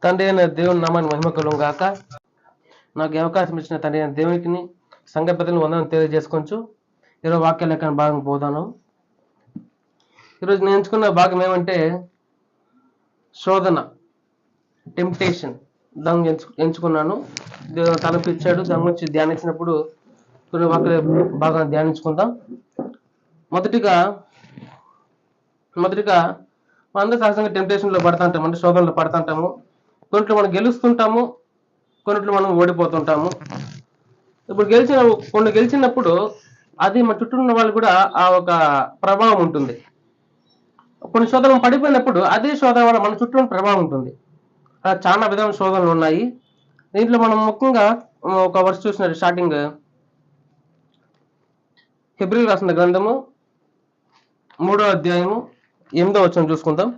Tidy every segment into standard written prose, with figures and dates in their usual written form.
తండ్రి అయిన దేవుని నామాన్ని మహిమ కలుగును గాక. నాకు ఈ అవకాశం ఇచ్చిన తండ్రి అయిన దేవునికి సంఘ పెద్దలను వందనం తెలియజేసుకోవచ్చు. ఈరోజు వాక్య లేఖన భాగం పోదాను. ఈరోజు నేను ఎంచుకున్న భాగం ఏమంటే శోధన, టెంప్టేషన్. దాన్ని ఎంచుకున్నాను. దేవుడు తలపు ఇచ్చాడు, దాని గురించి ధ్యానించినప్పుడు కొన్ని వాక్య భాగాన్ని ధ్యానించుకుందాం. మొదటిగా అందరూ సహజంగా టెంప్టేషన్లో పడుతుంటాము, అంటే శోధనలో పడుతుంటాము. కొన్నిట్లో మనం గెలుస్తుంటాము, కొన్నిట్లో మనం ఓడిపోతుంటాము. ఇప్పుడు కొన్ని గెలిచినప్పుడు అది మన చుట్టూ ఉన్న వాళ్ళు కూడా ఆ ఒక ప్రభావం ఉంటుంది. కొన్ని శోధనలు పడిపోయినప్పుడు అదే శోధన వల్ల మన చుట్టూ ప్రభావం ఉంటుంది. అలా చాలా విధమైన శోధనలు ఉన్నాయి. దీంట్లో మనం ముఖ్యంగా ఒక వర్షం చూసినట్టు స్టార్టింగ్ హెబ్రీయులకు రాసిన గ్రంథము 3వ అధ్యాయము 8వ వచనం చూసుకుందాం.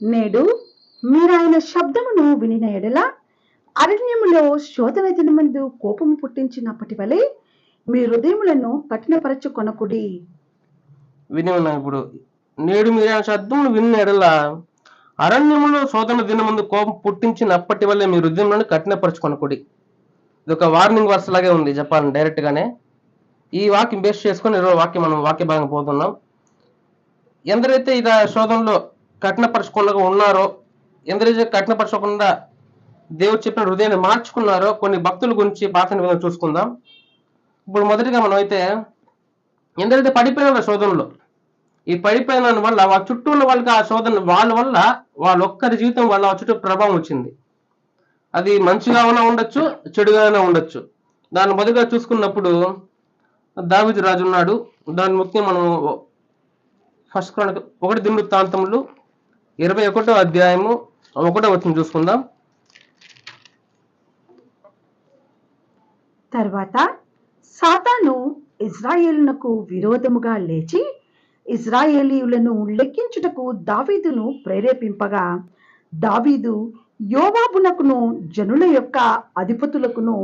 నేడు మీరు ఆయన శబ్దమును వినిన ఎడల అరణ్యములో శోధన దినమందు కోపము పుట్టించినప్పటి వలె మీ హృదయములను కఠినపరచుకొనకుడి. విని ఉన్నాం. ఇప్పుడు నేడు మీరు ఆయన శబ్దమును వినిన ఎడల అరణ్యములో శోధన దినమందు కోపం పుట్టించినప్పటి వల్లే మీ హృదయములను కఠినపరచుకొనకుడి. ఇది ఒక వార్నింగ్ వర్స్ లాగే ఉంది చెప్పాలని డైరెక్ట్ గానే. ఈ వాక్యం బేస్ చేసుకొని ఈరోజు మనం వాక్య భాగం పోతున్నాం. ఎందరైతే ఇది శోధనలో కఠినపరచకుండా ఉన్నారో, ఎందరైతే కఠినపరచకుండా దేవుడు చెప్పిన హృదయాన్ని మార్చుకున్నారో కొన్ని భక్తుల గురించి పాత నిబంధన చూసుకుందాం. ఇప్పుడు మొదటిగా మనం అయితే ఎందరైతే పడిపోయినారో శోధనలో, ఈ పడిపోయిన వల్ల వాళ్ళ చుట్టూ ఉన్న వాళ్ళకి ఆ శోధన వాళ్ళ వల్ల వాళ్ళొక్కరి జీవితం వల్ల ఆ చుట్టూ ప్రభావం వచ్చింది. అది మంచిగా ఉండొచ్చు, చెడుగానే ఉండొచ్చు. దాన్ని మొదటిగా చూసుకున్నప్పుడు దావీదు రాజు ఉన్నాడు. దాని ముఖ్యం మనం ఫస్ట్ క్రానికల్ 1 దినవృత్తాంతములు 21వ అధ్యాయము 1వ వచనం చూసుకుందాం. తర్వాత సాతాను ఇజ్రాయేలునకు విరోధముగా లేచి ఇజ్రాయేలీయులను లెక్కించుటకు దావీదును ప్రేరేపింపగా, దావీదు యోవాబునకును జనుల యొక్క అధిపతులకును,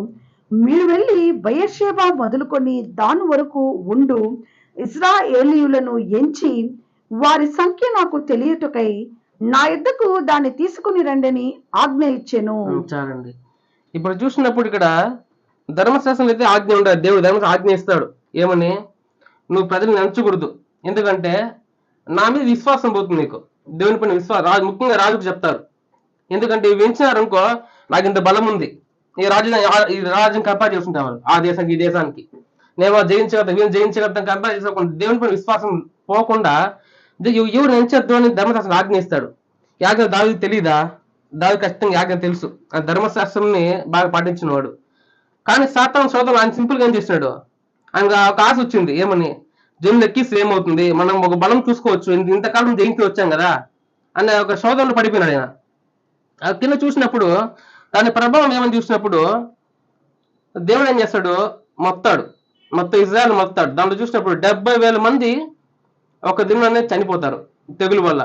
మీరు వెళ్ళి బయర్షేబా మొదలుకొని దాని వరకు ఉండు ఇజ్రాయేలీయులను ఎంచి వారి సంఖ్య నాకు తెలియటకై నా యొద్దకు దాన్ని తీసుకుని రండని ఆజ్ఞ ఇచ్చెను. చాలండి. ఇప్పుడు చూసినప్పుడు ఇక్కడ ధర్మశాస్త్రం అయితే ఆజ్ఞ ఉండదు. దేవుడు ధర్మశాస్త్రం ఆజ్ఞ ఇస్తాడు. ఏమని? నువ్వు ప్రజలను ఎంచకూడదు, ఎందుకంటే నా మీద విశ్వాసం పోతుంది నీకు. దేవుని పైన విశ్వాసం ముఖ్యంగా రాజుకు చెప్తారు. ఎందుకంటే ఇవి ఎంచినారనుకో, నాకు ఇంత బలం ఉంది, ఈ రాజ్యం కంపేర్ చేస్తుంటారు ఆ దేశానికి ఈ దేశానికి, నేను జయించగలుగుతాం వీళ్ళు జయించగలుగుతాం కంపేర్ చేసుకోకుండా దేవుని పైన విశ్వాసం పోకుండా ఎవరు ఎంచద్దు అని ధర్మశాస్త్రం ఆజ్ఞ ఇస్తాడు. యాజ్ఞ దావీదు తెలీదా? దావీదు ఖచ్చితంగా యాజ్ఞ తెలుసు. ఆ ధర్మశాస్త్రంని బాగా పాటించిన వాడు. కానీ సాతాను సోదరులు ఆయన సింపుల్గా ఏం చేసినాడు, ఆయనకు ఒక ఆశ వచ్చింది. ఏమని? జనులు ఎక్కిస్తే ఏమవుతుంది, మనం ఒక బలం చూసుకోవచ్చు, ఇంతకాలం జయించి వచ్చాం కదా అనే ఒక శోధనలో పడిపోయినాడు ఆయన. ఆ కింద చూసినప్పుడు దాని ప్రభావం ఏమని చూసినప్పుడు దేవుడు ఏం చేస్తాడు, మొత్తం ఇజ్రాయెల్ మొత్తాడు. దాంట్లో చూసినప్పుడు 70,000 మంది ఒక దినంలోనే చనిపోతారు తెగులు వల్ల.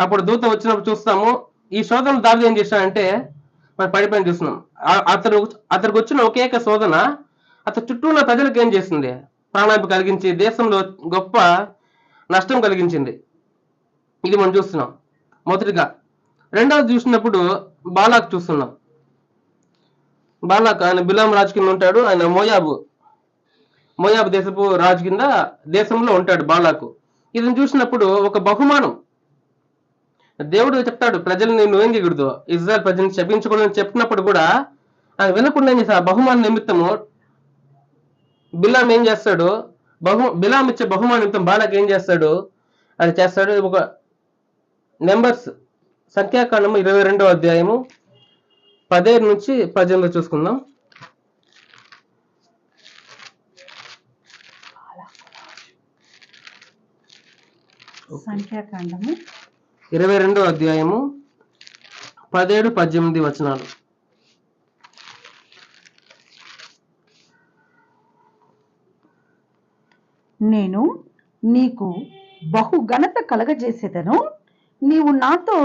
అప్పుడు దూత వచ్చినప్పుడు చూస్తాము ఈ శోధన దావీదు ఏం చేశాడంటే మనం పడిపోయిన చూస్తున్నాం. అతనికి వచ్చిన ఒకేక శోధన అతని చుట్టూ ఉన్న ప్రజలకు ఏం చేసింది, ప్రాణానికి కలిగించి దేశంలో గొప్ప నష్టం కలిగించింది. ఇది మనం చూస్తున్నాం మొదటిగా. రెండవది చూసినప్పుడు బాలాకు చూస్తున్నాం. బాలాక్ ఆయన బిలాం రాజు కింద ఉంటాడు. ఆయన మోయాబు దేశపు రాజు కింద దేశంలో ఉంటాడు బాలాకు. ఇదని చూసినప్పుడు ఒక బహుమానం దేవుడు చెప్తాడు, ప్రజల్ని నువ్వేం చేయకూడదు, ఇజ్రాయెల్ ప్రజల్ని శపించకూడదని చెప్పినప్పుడు కూడా ఆయన వినకుండా ఏం చేస్తాడు, బహుమానం నిమిత్తము బిలాం ఏం చేస్తాడు, బిలాం ఇచ్చే బహుమానం నిమిత్తం బాలాక్ ఏం చేస్తాడు, అది చేస్తాడు. ఒక నెంబర్స్ సంఖ్యాకాండము 22వ అధ్యాయము 15 నుంచి 18 చూసుకుందాం. సంఖ్యాకాండము 22వ అధ్యాయము 17-18 వచనాలు. నేను నీకు బహు ఘనత కలగజేసేదను, నీవు నాతో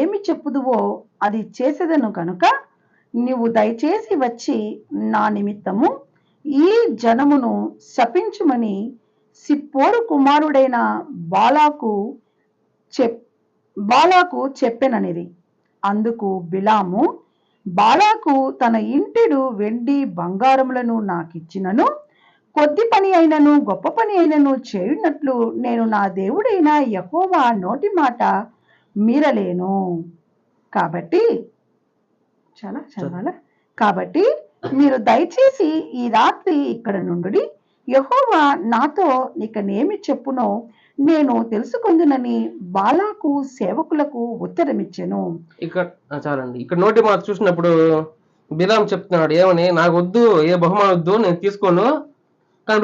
ఏమి చెప్పుదువో అది చేసేదను కనుక నీవు దయచేసి వచ్చి నా నిమిత్తము ఈ జనమును శపించుమని సిప్పోరు కుమారుడైన బాలాకు బాలాకు చెప్పెననిది. అందుకు బిలాము, బాలాకు తన ఇంటిడు వెండి బంగారములను నాకిచ్చినను కొద్ది పని అయినను గొప్ప పని అయినను చేయునట్లు నేను నా దేవుడైన యెహోవా నోటి మాట మీరలేను. కాబట్టి కాబట్టి మీరు దయచేసి ఈ రాత్రి ఇక్కడ నుండి యెహోవా నాతో నీకనేమి చెప్పునో నేను తెలుసుకుందునని బాలాకు సేవకులకు ఉత్తరమిచ్చెను. ఇక్కడ చాలండి. ఇక్కడ నోటి మాట చూసినప్పుడు బిలాం చెప్తున్నాడు ఏమని, నాకు వద్దు, ఏ బహుమానం వద్దు, నేను తీసుకోను. కానీ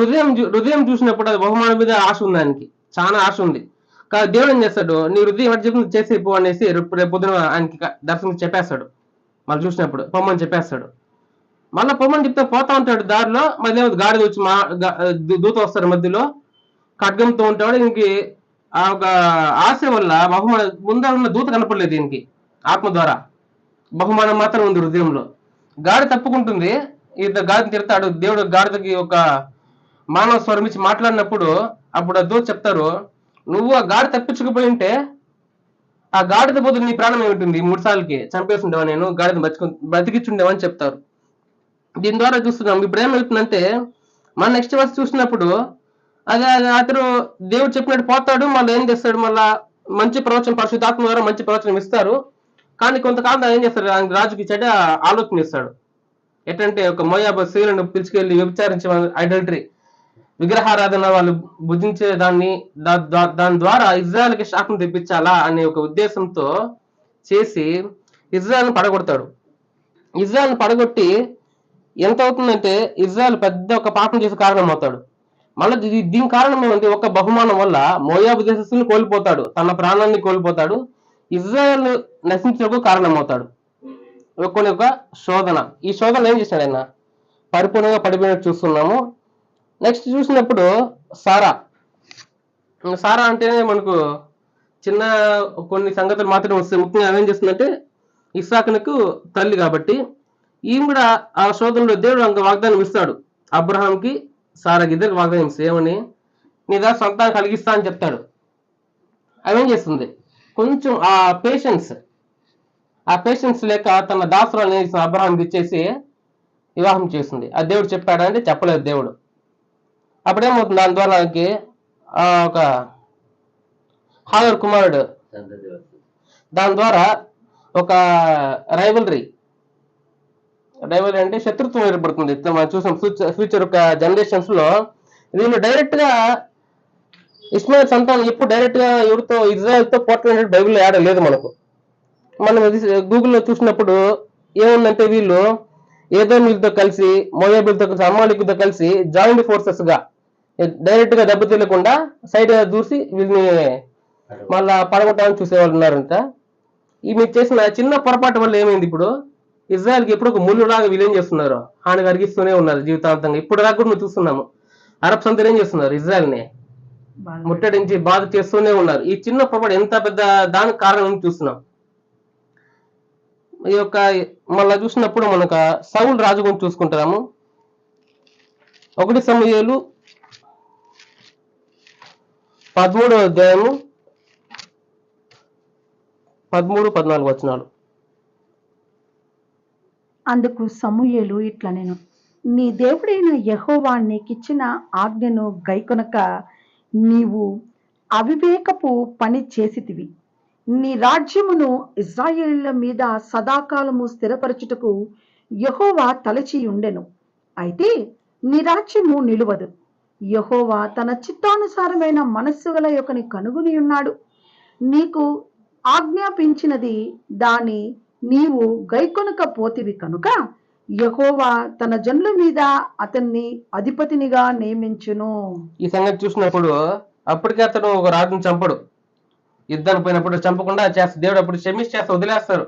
హృదయం చూసినప్పుడు అది బహుమానం మీద ఆశ ఉంది, ఆయనకి చాలా ఆశ ఉంది. కానీ దేవుడు ఏం చేస్తాడు, నీ హృదయం ఎట్లా చెప్తుంది చేసేపో అనేసి రేపు పొద్దున ఆయనకి దర్శనం చెప్పేస్తాడు. మళ్ళీ చూసినప్పుడు పొమ్మని చెప్పేస్తాడు. మళ్ళీ పొమ్మని చెప్తే పోతా ఉంటాడు. దారిలో మళ్ళీ గాడిద వచ్చి దూత వస్తాడు, మధ్యలో ఖడ్గంతో ఉంటాడు. ఇంకి ఆ ఒక ఆశ వల్ల బహుమానం ముందర ఉన్న దూత కనపడలేదు దీనికి. ఆత్మ ద్వారా బహుమానం మాత్రం ఉంది హృదయంలో. గాడి తప్పుకుంటుంది, ఇద్దరు గాడిని తిడతాడు. దేవుడు గాడిదకి ఒక మానవ స్వరం ఇచ్చి మాట్లాడినప్పుడు అప్పుడు ఆ దూత చెప్తారు, నువ్వు ఆ గాడి తప్పించకపోయి ఉంటే ఆ గాడిద బదులు నీ ప్రాణం ఏమిటి, 3 సార్లకి చంపేస్తుండేవా, నేను గాడిద బతికిచ్చుండేవని చెప్తారు. దీని ద్వారా చూస్తున్నాం ఇప్పుడు ఏమవుతుందంటే, మన నెక్స్ట్ వర్స్ చూసినప్పుడు అదే అతను దేవుడు చెప్పినట్టు పోతాడు. మళ్ళీ ఏం చేస్తాడు, మళ్ళా మంచి ప్రవచనం పరిశుద్ధాత్మ ద్వారా మంచి ప్రవచనం ఇస్తారు. కానీ కొంతకాలం ఏం చేస్తాడు, రాజుకి చెడ్డ ఆలోచన ఇస్తాడు. ఎటంటే ఒక మోయాబు స్త్రీలను పిలుచుకెళ్ళి వ్యభిచారించే ఐడల్టరీ, విగ్రహారాధన వాళ్ళు భుజించే దాని ద్వారా ఇజ్రాయెల్కి శాపం తెప్పించాలా అనే ఒక ఉద్దేశంతో చేసి ఇజ్రాయెల్ని పడగొడతాడు. ఇజ్రాయెల్ని పడగొట్టి ఎంత అవుతుందంటే ఇజ్రాయెల్ పెద్ద ఒక పాపం చేసే కారణం అవుతాడు. మళ్ళీ దీని కారణం ఏమంటే ఒక బహుమానం వల్ల మోయాబు దేశస్తుని కోల్పోతాడు, తన ప్రాణాన్ని కోల్పోతాడు, ఇజ్రాయెల్ నశించడానికి కారణం అవుతాడు. కొన్ని ఒక శోధన, ఈ శోధన ఏం చేశాడు ఆయన, పరిపూర్ణంగా పడిపోయినట్టు చూస్తున్నాము. నెక్స్ట్ చూసినప్పుడు సారా అంటేనే మనకు చిన్న కొన్ని సంగతులు మాత్రమే వస్తాయి. ముఖ్యంగా ఏం చేస్తుందంటే ఇస్సాకునకు తల్లి కాబట్టి ఈమె కూడా ఆ శోధనలో దేవుడు అంత వాగ్దానం ఇస్తాడు. అబ్రహాంకి సారాకి ఇద్దరికి వాగ్దానం ఇస్తాడు. ఏమని, నీ దగ్గర సంతానం కలిగిస్తా అని చెప్తాడు. అవేం చేస్తుంది, కొంచెం ఆ పేషెన్స్ లేక తన దాసురాలు అబ్రహాంకి ఇచ్చేసి వివాహం చేస్తుంది. ఆ దేవుడు చెప్పాడంటే చెప్పలేదు దేవుడు. అప్పుడేమవుతుంది, దాని ద్వారా ఒక హాగర్ కుమారుడు, దాని ద్వారా ఒక రైవలరీ అంటే శత్రుత్వం ఏర్పడుతుంది. మనం చూసాం ఫ్యూచర్ ఒక జనరేషన్స్ లో వీళ్ళు డైరెక్ట్ గా ఇస్మాయిల్ సంతానం ఎప్పుడు డైరెక్ట్ గా ఎవరితో ఇజ్రాయెల్ తో పోట్లాడే బైబిల్లో యాడ్ లేదు మనకు. మనం గూగుల్లో చూసినప్పుడు ఏముందంటే వీళ్ళు ఏదోమీలతో కలిసి మోయాబులతో కలిసి అమాలికులతో కలిసి జాయింట్ ఫోర్సెస్ గా డైరెక్ట్ గా దెబ్బతీయకుండా సైడ్ గా దూసి వీళ్ళని మళ్ళా పడగొట్టాలని చూసేవాళ్ళు ఉన్నారంట. ఈ మీరు చేసిన చిన్న పొరపాటు వల్ల ఏమైంది, ఇప్పుడు ఇజ్రాయెల్కి ఎప్పుడు ఒక ముళ్ళులాగా వీళ్ళు ఏం చేస్తున్నారు, హాని కలిగిస్తూనే ఉన్నారు జీవితాంతంగా. ఇప్పుడు దాకా కూడా చూస్తున్నాము, అరబ్స్ అంతా ఏం చేస్తున్నారు, ఇజ్రాయెల్ని ముట్టడించి బాధ చేస్తూనే ఉన్నారు. ఈ చిన్న పొరపాటు ఎంత పెద్ద దానికి కారణం చూస్తున్నాం. ఈ యొక్క మళ్ళా చూసినప్పుడు మనకు సౌలు రాజు గురించి చూసుకుంటాము. 1 సమూయేలు 13వ అధ్యాయము 13-14 వచనాలు. అందుకు సమూయేలు ఇట్లా, నేను నీ దేవుడైన యెహోవా నీకిచ్చిన ఆజ్ఞను గైకొనక నీవు అవివేకపు పని చేసితివి. నీ రాజ్యమును ఇశ్రాయేలుల మీద సదాకాలము స్థిరపరచుటకు యెహోవా తలచి ఉండెను. అయితే నీ రాజ్యము నిలువదు. యెహోవా తన చిత్తానుసారమైన మనస్సు గల యొక్కని కనుగొని ఉన్నాడు. నీకు ఆజ్ఞాపించినది దాని నీవు గైకొనకపోతివి కనుక యెహోవా తన జనుల మీద అతన్ని అధిపతినిగా నియమించును. ఈ సంగతి చూసినప్పుడు అప్పటికే అతను ఒక రాజును చంపడు, యుద్ధానికి పోయినప్పుడు చంపకుండా చేస్తా దేవుడు అప్పుడు క్షమించేస్తా వదిలేస్తారు.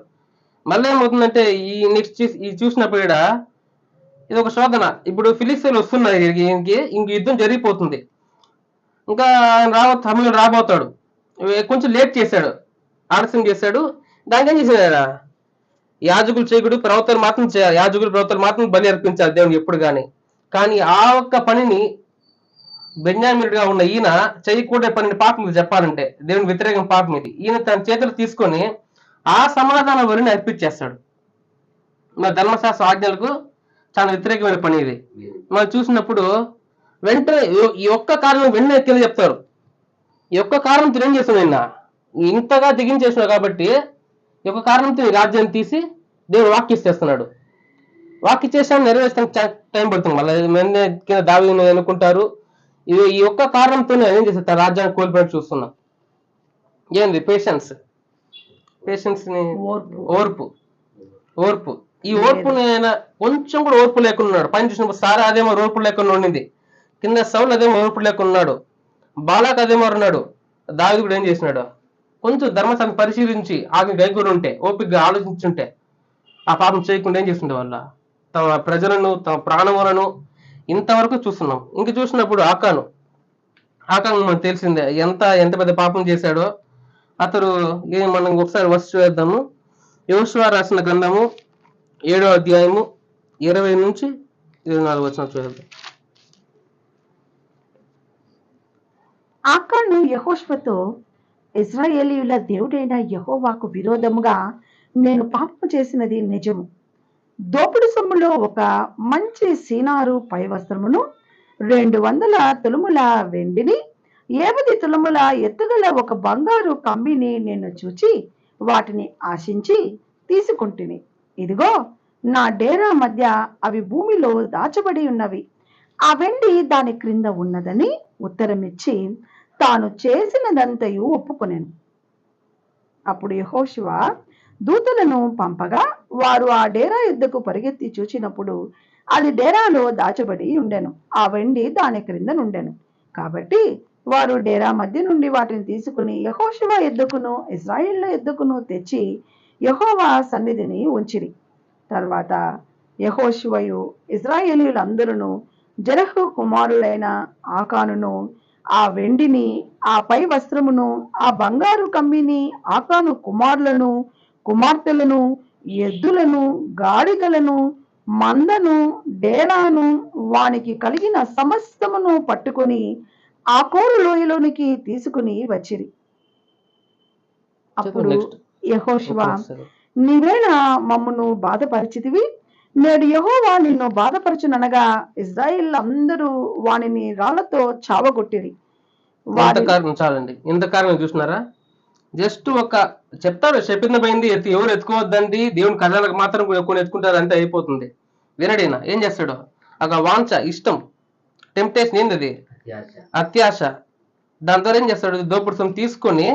మళ్ళీ ఏమవుతుందంటే ఈ నెక్స్ట్ ఈ చూసినప్పుడు ఇది ఒక శోధన. ఇప్పుడు ఫిలిస్తీన్లు వస్తున్నారు, ఇంక యుద్ధం జరిగిపోతుంది. ఇంకా సమయంలో రాబోతాడు, కొంచెం లేట్ చేశాడు, ఆలస్యం చేశాడు. దానికి ఏం చేశాడు, యాజకులు చేయకుడు, ప్రవక్తలు మాత్రం చేయాలి, యాజకులు ప్రవక్తలు మాత్రం బలి అర్పించాలి దేవునికి ఎప్పుడు కానీ. కానీ ఆ ఒక్క పనిని బెన్యామీనుడిగా ఉన్న ఈయన చేయకూడే పనిని పాపం ఇది చెప్పాలంటే దేవుని వ్యతిరేకం పాపం ఇది. ఈయన తన చేతులు తీసుకొని ఆ సమాధాన వరిని అర్పించేస్తాడు. మన ధర్మశాస్త్ర ఆజ్ఞలకు చాలా వ్యతిరేకమైన పని ఇది. మనం చూసినప్పుడు వెంటనే ఈ ఒక్క కారణం వెంటనే కింద చెప్తారు. ఈ ఒక్క కారణంతో ఏం చేస్తున్నాడు నిన్న ఇంతగా దిగించేసినావు కాబట్టి ఈ ఒక్క కారణంతో ఈ రాజ్యాన్ని తీసి దేవుడు వాక్యిస్తేస్తున్నాడు. వాక్యిచ్చేసాను నెరవేర్చడానికి టైం పడుతుంది. మళ్ళీ కింద దావీదుని ఎన్నుకుంటారు. ఈ ఒక్క కారణంతో ఏం చేస్తారు, తన రాజ్యాన్ని కోల్పోయినట్టు చూస్తున్నాం. ఏంది పేషెన్స్ ని ఓర్పు ఓర్పు ఈ ఓర్పుని ఆయన కొంచెం కూడా ఓర్పు లేకున్నాడు. పైన చూసినప్పుడు సారా అదేమో ఓర్పు లేకుండా ఉండింది, కింద సౌలు అదేమో ఓర్పు లేకున్నాడు, బాలాక్ అదేమో ఉన్నాడు. దావీదు కూడా ఏం చేసినాడు, కొంచెం ధర్మశాస్త్రం పరిశీలించి ఆమె గైకూరు ఉంటే ఓపికగా ఆలోచించుంటే ఆ పాపం చేయకుండా ఏం చేస్తుండే వాళ్ళ తమ ప్రజలను తమ ప్రాణములను ఇంతవరకు చూస్తున్నాం. ఇంక చూసినప్పుడు ఆకాను మనకు తెలిసిందే ఎంత పెద్ద పాపం చేశాడో. అతడు మనం ఒకసారి వర్ష చూద్దాము. యోషువ రాసిన గ్రంథము 7వ అధ్యాయము 20 నుంచి 24 వచనాలు చూద్దాం. ఆకాను యెహోషువతో, ఇశ్రాయేలీయుల దేవుడైన యెహోవాకు విరోధముగా నేను పాపము చేసినది నిజము. దోపుడు సొమ్ములో ఒక మంచి సీనారు పై వస్త్రమును, 200 తులముల వెండిని, 50 తులముల ఎత్తుగల ఒక బంగారు కంబిని నేను చూచి వాటిని ఆశించి తీసుకుంటుని. ఇదిగో నా డేరా మధ్య అవి భూమిలో దాచబడి ఉన్నవి. ఆ వెండి దాని క్రింద ఉన్నదని ఉత్తరమిచ్చి తాను చేసినదంతయు ఒప్పుకొనెను. అప్పుడు యెహోషువ దూతలను పంపగా వారు ఆ డేరా యుద్ధకు పరిగెత్తి చూచినప్పుడు అది డేరాలో దాచబడి ఉండెను. ఆ వెండి దాని క్రింద నుండెను. కాబట్టి వారు డేరా మధ్య నుండి వాటిని తీసుకుని యెహోషువ యుద్ధకును ఇశ్రాయేళ్ల యుద్ధకును తెచ్చి యెహోవా సన్నిధిని ఉంచిరి. తర్వాత యెహోషువయు ఇశ్రాయేలీయులందరూ జెరహు కుమారులైన ఆకానును, ఆ వెండిని, ఆ పై వస్త్రమును, ఆ బంగారు కమ్మిని, ఆకాను కుమారులను కుమార్తెలను, ఎద్దులను, గాడిదలను, మందను, డేరాను, వానికి కలిగిన సమస్తమును పట్టుకొని ఆ కోరు లోయలోనికి తీసుకుని వచ్చిరి. అప్పుడు యెహోషువ, నీవేళ మమ్మను బాధపరిచితివి, నేడు యెహోవా నిన్ను బాధపరచుననగా ఇశ్రాయేల్ అందరూ వానిని రాళ్లతో చావగొట్టిరి. చాలండి, ఇంత కారణం చూసినారా? జస్ట్ ఒక చెప్తాడు, చెప్పింద పోయింది, ఎవరు ఎత్తుకోవద్దండి, దేవుని కళ్ళకు మాత్రం కొన్ని ఎత్తుకుంటారు, అంతే అయిపోతుంది. వినడైనా ఏం చేస్తాడు, ఒక వాంఛ, ఇష్టం, టెంప్టేషన్, ఏంది అది, అత్యాశ. దాని ద్వారా ఏం చేస్తాడు, దోపుడు తీసుకొని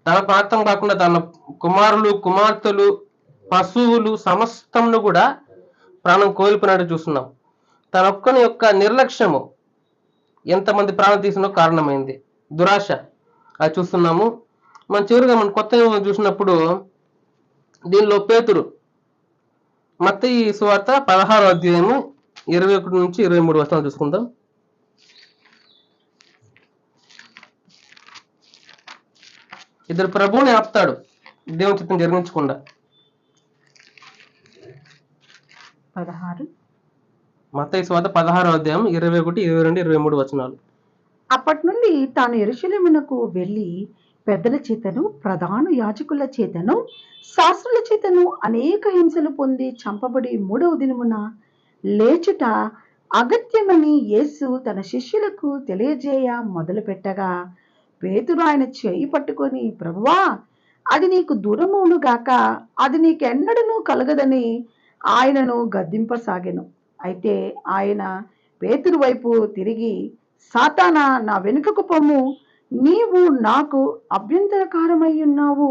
తన ప్రాంతం కాకుండా తన కుమారులు కుమార్తెలు పశువులు సమస్తమును కూడా ప్రాణం కోల్పోయినట్టు చూస్తున్నాం. తన ఒక్కని యొక్క నిర్లక్ష్యము ఎంతమంది ప్రాణం తీసినో కారణమైంది. దురాశ అది చూస్తున్నాము. మనం చివరిగా మనం కొత్త చూసినప్పుడు దీనిలో పేతురు, మత్తయి సువార్త 16వ అధ్యాయము 21 నుంచి 23 వచనాలు చూసుకుందాం. ఇద్దరు ప్రభువుని ఆపుతాడు దేవుని చిత్తం జరిగించకుండా. 16 మత్తయి సువార్త 16వ అధ్యాయం 21, 22, 23 వచనాలు. అప్పటి నుండి తాను యెరూషలేమునకు వెళ్ళి పెద్దల చేతను ప్రధాన యాజకుల చేతను శాస్త్రుల చేతను అనేక హింసలు పొంది చంపబడి 3వ దినమున లేచుట అగత్యమని యేసు తన శిష్యులకు తెలియజేయ మొదలుపెట్టగా పేతురు ఆయన చేయి పట్టుకొని, ప్రభువా, అది నీకు దూరమవును గాక, అది నీకెన్నడూ కలగదని ఆయనను గద్దింపసాగెను. అయితే ఆయన పేతురు వైపు తిరిగి, సాతానా, నా వెనుకకు పొమ్ము, నీవు నాకు అభ్యంతరకారమై ఉన్నావు.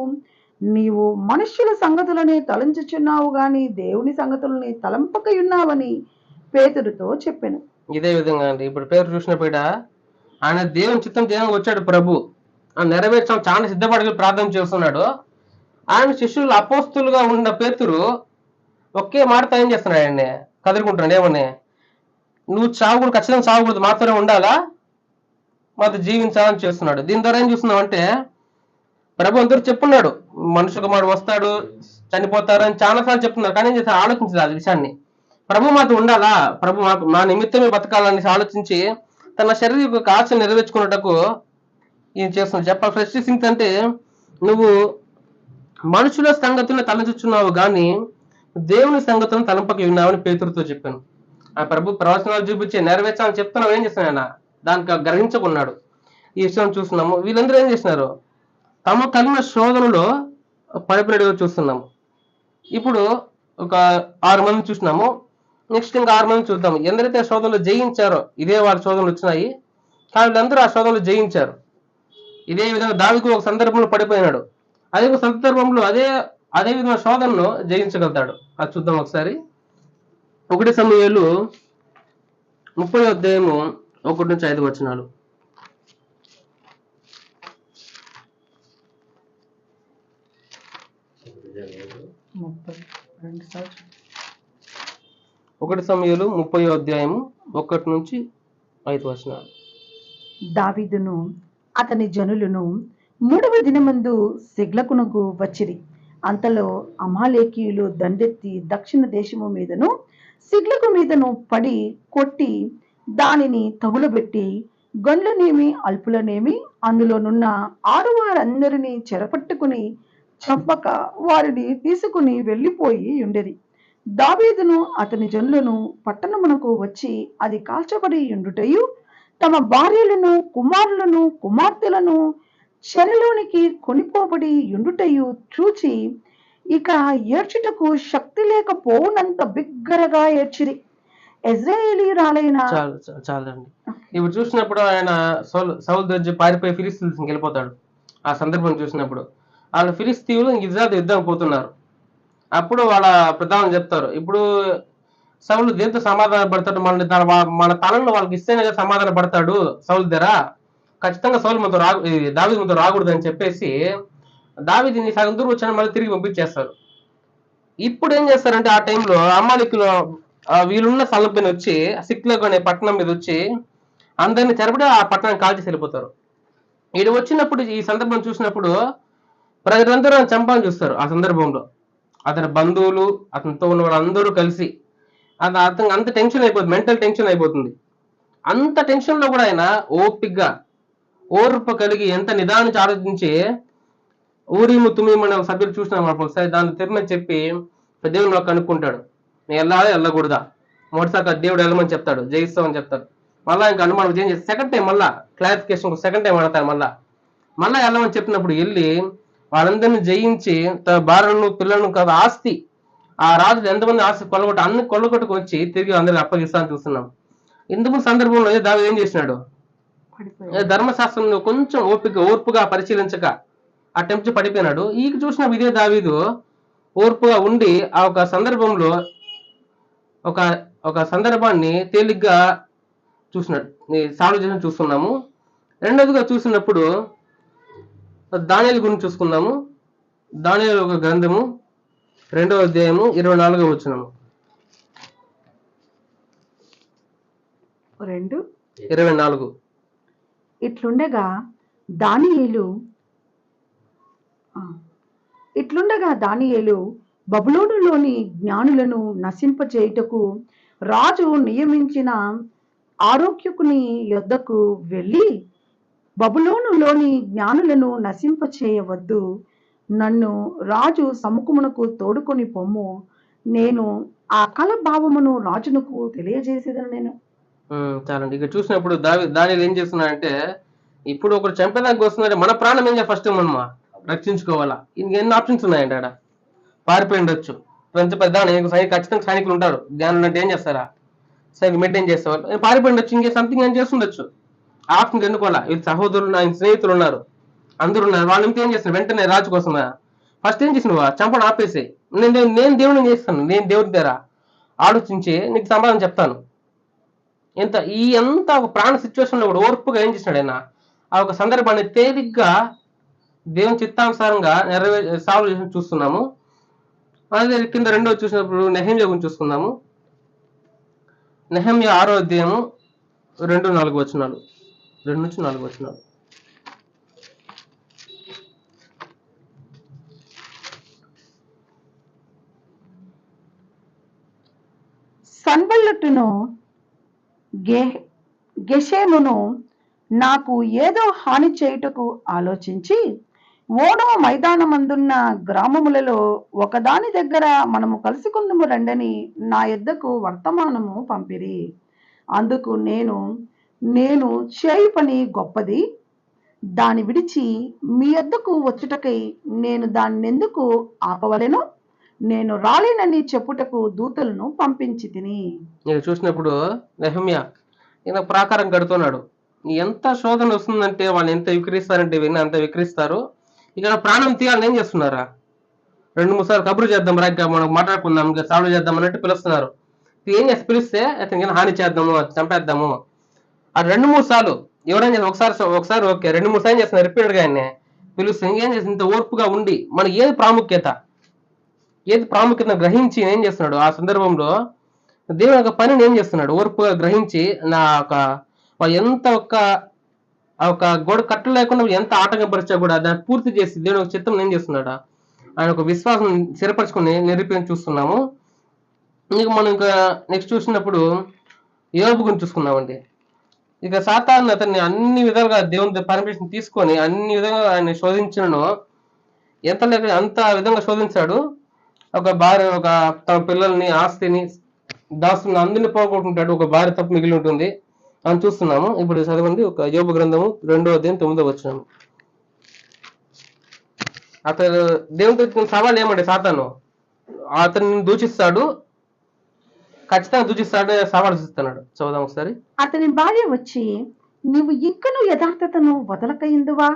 నీవు మనుష్యుల సంగతులని తలంచుచున్నావు గాని దేవుని సంగతులని తలంపకయున్నావని పేతురుతో చెప్పెను. ఇదే విధంగా అండి, ఇప్పుడు పేరు చూసినప్పుడు ఆయన దేవుని చిత్తం చేయడానికి వచ్చాడు. ప్రభు నెరవేర్చడం చాలా సిద్ధపడి ప్రార్థన చేస్తున్నాడు. ఆయన శిష్యులు అపోస్తులుగా ఉన్న పేతురు ఒకే మాటతో ఏం చేస్తున్నాడు, ఆయన్ని కదులుకుంటున్నాడు. ఏమని, నువ్వు చావకూడదు, ఖచ్చితంగా చావకూడదు, మాత్రమే ఉండాలా, మాతో జీవించాలని చేస్తున్నాడు. దీని ద్వారా ఏం చూస్తున్నాం అంటే, ప్రభు అందరూ చెప్పున్నాడు మనుషు కుమారుడు వస్తాడు, చనిపోతారు అని చాలా సార్లు చెప్తున్నారు. కానీ ఏం చేస్తారు, ఆలోచించదు ఆ విషయాన్ని. ప్రభు మాతో ఉండాలా, ప్రభు మా నిమిత్తమే బతకాలని ఆలోచించి తన శరీర యొక్క ఆశ నెరవేర్చుకున్నటకు ఏం చేస్తున్నాడు చెప్పాలి. ఫస్ట్ థింగ్స్ అంటే నువ్వు మనుషుల సంగతులను తలచుచున్నావు గాని దేవుని సంగతులను తలంపక ఉన్నావని పేతురుతో చెప్పాను. ఆ ప్రభు ప్రవచనాలు చూపించి నెరవేర్చాలని చెప్తున్నావు, ఏం చేస్తున్నాడు ఆయన దానికి గ్రహించుకున్నాడు. ఈ విషయం చూస్తున్నాము. వీళ్ళందరూ ఏం చేసినారు, తమ కలిగిన శోధనలో పడిపోయినట్టుగా చూస్తున్నాము. ఇప్పుడు ఒక 6 మంది చూసినాము, నెక్స్ట్ ఇంకా 6 మంది చూద్దాము. ఎందరైతే శోధనలు జయించారో ఇదే వాళ్ళ శోధనలు వచ్చినాయి, కానీ వీళ్ళందరూ ఆ శోధనలు జయించారు. ఇదే విధంగా దావీదు ఒక సందర్భంలో పడిపోయినాడు, అదే ఒక సందర్భంలో అదే విధంగా శోధనను జయించగలుగుతాడు. అది చూద్దాం ఒకసారి. 1 సమూయేలు 30వ అధ్యాయము 1 నుంచి 5 వచనాలు. 1 సమూయేలు 30వ అధ్యాయము 1 నుంచి 5 వచనాలు. దావీదును అతని జనులను 3వ దినమందు సిగ్లకునకు వచ్చిరి. అంతలో అమాలేకీయులు దండెత్తి దక్షిణ దేశము మీదను సిగ్లకు మీదను పడి కొట్టి దానిని తగులబెట్టి గొండ్లనేమి అల్పులనేమి అందులోనున్న ఆడువారందరినీ చెరపట్టుకుని చంపక వారిని తీసుకుని వెళ్ళిపోయి ఉండేది. దావీదును అతని జనులను పట్టణమునకు వచ్చి అది కాల్చబడి ఉండుటయు తమ భార్యలను కుమారులను కుమార్తెలను చెరలోనికి కొనిపోబడి ఉండుటయు చూచి ఇక ఏడ్చుటకు శక్తి లేకపోవునంత బిగ్గరగా ఏడ్చిరి. ఇశ్రాయేలీయురాలైన చాలండి. ఇప్పుడు చూసినప్పుడు ఆయన సౌలు దగ్గర పారిపోయి ఫిలిస్తీన్లకు వెళ్ళిపోతాడు. ఆ సందర్భం చూసినప్పుడు వాళ్ళ ఫిలిస్తీన్లు ఇజ్రాయెల్ యుద్ధం పోతున్నారు. అప్పుడు వాళ్ళ ప్రధానం చెప్తారు, ఇప్పుడు సౌలు దేంతో సమాధాన పడతాడు, మన తలంలో వాళ్ళకి ఇస్తేనే సమాధాన పడతాడు సౌలు దగ్గర, ఖచ్చితంగా సౌలు మనతో దావీదు మనతో రాకూడదు అని చెప్పేసి దావీదుని సగం దూరం వచ్చాను మళ్ళీ తిరిగి పంపించేస్తారు. ఇప్పుడు ఏం చేస్తారంటే ఆ టైంలో అమాలేకీయులు వీళ్ళున్న స్థలం పైన వచ్చి సిక్లగ్ అనే పట్టణం మీద వచ్చి అందరిని చెరపడి ఆ పట్టణాన్ని కాల్చేసి వెళ్ళిపోతారు. ఇది వచ్చినప్పుడు ఈ సందర్భం చూసినప్పుడు ప్రజలందరూ చంపాలని చూస్తారు. ఆ సందర్భంలో అతని బంధువులు అతనితో ఉన్న వాళ్ళందరూ కలిసి అతను అంత టెన్షన్ అయిపోతుంది, మెంటల్ టెన్షన్ అయిపోతుంది. అంత టెన్షన్ లో కూడా ఆయన ఓపిగ్గా ఓర్పు కలిగి ఎంత నిదానించి ఆలోచించి ఊరిము తుమ్మిము అనే సభ్యులు చూసినాం ఒకసారి, దాన్ని తిరమని చెప్పి దేవుని కనుక్కుంటాడు, నేను వెళ్ళాలి వెళ్ళకూడదా. మొదటిసారి దేవుడు వెళ్ళమని చెప్తాడు, జయిస్తామని చెప్తాడు. మళ్ళీ ఇంకా అనుమానం విజయం చేసి సెకండ్ టైం మళ్ళా క్లారిఫికేషన్ సెకండ్ టైం అడతారు. మళ్ళా వెళ్ళమని చెప్పినప్పుడు వెళ్ళి వాళ్ళందరినీ జయించి తన భార్యలను పిల్లలను కాదు ఆస్తి, ఆ రాజులు ఎంతమంది ఆస్తి అన్ని కొల్లగొట్టుకు వచ్చి తిరిగి అందరిని అప్పగిస్తాను చూస్తున్నాం. ఇందుకు సందర్భంలో దావీదు ఏం చేసినాడు, ధర్మశాస్త్రంలో కొంచెం ఓర్పుగా పరిశీలించక ఆ టెంప్ట్ పడిపోయినాడు. ఈ చూసిన ఇదే దావీదు ఓర్పుగా ఉండి ఆ ఒక సందర్భంలో ఒక సందర్భాన్ని తేలిగ్గా చూసినట్టు సాల్వ్ చేసిన చూస్తున్నాము. రెండోదిగా చూసినప్పుడు దానియేలు గురించి చూసుకుందాము. దానియేలు ఒక గ్రంథము 2వ అధ్యాయము 24వ వచనము. 2:24. ఇట్లుండగా దానియేలు బబులోనులోని జ్ఞానులను నశింపచేయుటకు రాజు నియమించిన ఆరోగ్యకుని యొద్దకు వెళ్ళి, బబులోనులోని జ్ఞానులను నశింపచేయవద్దు, నన్ను రాజు సముఖమునకు తోడుకొని పొమ్ము, నేను ఆ కల భావమును రాజునకు తెలియజేసేదని నేను. చాలండి. ఇక చూసినప్పుడు దానియేలు ఏం చేస్తున్నాడంటే, ఇప్పుడు ఒకరు చంపేదానికి వస్తున్నాడు, మన ప్రాణం ఏం ఫస్ట్ మనము రక్షించుకోవాలా. ఇంకెన్ని ఆప్షన్స్ ఉన్నాయండి, ఆడ పారిపోయి ఉండొచ్చు. ఎంత పెద్ద ఖచ్చితంగా సైనికులు ఉంటారు, జ్ఞానులు అంటే ఏం చేస్తారా, సైనికులు మెయింటైన్ చేసేవాళ్ళు, పారిపోయి ఉండొచ్చు, ఇంకే సంథింగ్ ఏం చేస్తుండొచ్చు. ఆప్షన్ ఎన్నుకోవాలా. వీళ్ళు సహోదరులు ఆయన స్నేహితులు ఉన్నారు, అందరు ఉన్నారు, వాళ్ళ ఏం చేస్తున్నారు, వెంటనే రాజు కోసమా ఫస్ట్ ఏం చేసినవా చంపడం ఆపేసి నేను దేవుడిని చేస్తాను, నేను దేవుడి దగ్గర ఆలోచించి నీకు సమాధానం చెప్తాను. ఎంత ఒక ప్రాణ సిచ్యువేషన్ లో కూడా ఓర్పుగా ఏం చేసినాడు ఆయన, ఆ ఒక సందర్భాన్ని తేలిగ్గా దేవుని చిత్తానుసారంగా సాల్వ్ చేసి చూస్తున్నాము. అదే కింద రెండో చూసినప్పుడు నెహెమ్యా గురించి చూసుకుందాము. నెహెమ్యా 6వ అధ్యాయము 2-4 వచనాలు. 2 నుంచి 4 వచనాలు. సన్బల్లట్టును గెషేమును నాకు ఏదో హాని చేయుటకు ఆలోచించి ఓడో మైదానమందున్న గ్రామములలో ఒకదాని దగ్గర మనము కలుసుకుందుము రండని నా యొద్దకు వర్తమానము పంపిరి. అందుకు నేను చేయు పని గొప్పది, దాని విడిచి మీ యొద్దకు వచ్చుటకై నేను దాన్నెందుకు ఆపవలెను? నేను రాలేనని చెప్పుటకు దూతలను పంపించి తిని. నేను చూసినప్పుడు నెహమ్యా ఈయన ప్రాకారం కడుతున్నాడు. ఎంత శోధన వస్తుందంటే వాళ్ళు ఎంత విక్రిస్తారంటే విని అంత విక్రిస్తారు. ఇక్కడ ప్రాణం తీయాలని ఏం చేస్తున్నారా? 2-3 సార్లు కబురు చేద్దాం రా, ఇంకా మనం మాట్లాడుకుందాం, ఇంకా సాల్వ్ చేద్దాం అన్నట్టు పిలుస్తున్నారు. ఏం చేసి పిలిస్తే అతనికి హాని చేద్దాము, చంపేద్దాము. ఆ 2-3 సార్లు ఎవరైనా ఒకసారి ఓకే, 2-3 సార్లు చేస్తున్నారు రిపీటెడ్ గా ఆయన్ని పిలుస్తే ఇంకేం చేసి ఇంత ఓర్పుగా ఉండి మనకి ఏది ప్రాముఖ్యత గ్రహించి ఏం చేస్తున్నాడు ఆ సందర్భంలో దేవుని యొక్క పనిని ఏం చేస్తున్నాడు ఓర్పుగా గ్రహించి ఎంత ఒక గోడ కట్ట లేకుండా ఎంత ఆటంకపరిచా కూడా దాన్ని పూర్తి చేసి దేవుని ఒక చిత్తం ఏం చేస్తున్నాడు ఆయన ఒక విశ్వాసం స్థిరపరచుకుని నిరూపించి చూస్తున్నాము. మనం ఇంకా నెక్స్ట్ చూసినప్పుడు యోబు గురించి చూసుకున్నామండి. ఇక సాతాను అతన్ని అన్ని విధాలుగా దేవుని పర్మిషన్ తీసుకొని అన్ని విధంగా ఆయన శోధించను, అంత విధంగా శోధించాడు. ఒక భార్య తన పిల్లల్ని ఆస్తిని దాస్తుని అందరిని పోగొట్టుకుంటాడు. ఒక భార్య తప్పు మిగిలి ఉంటుంది అని చూస్తున్నాము. ఇప్పుడు చదవండి ఒక యోబు గ్రంథము 2:9. అతను దేవునితో సవాల్ ఏమండి సాతాను అతన్ని దూషిస్తాడు, ఖచ్చితంగా దూషిస్తాడు, సవాల్ ఇస్తున్నాడు. చదువుదాం ఒకసారి. అతని భార్య వచ్చి, నీవు ఇంకను యథార్థతను వదలకయిందువా?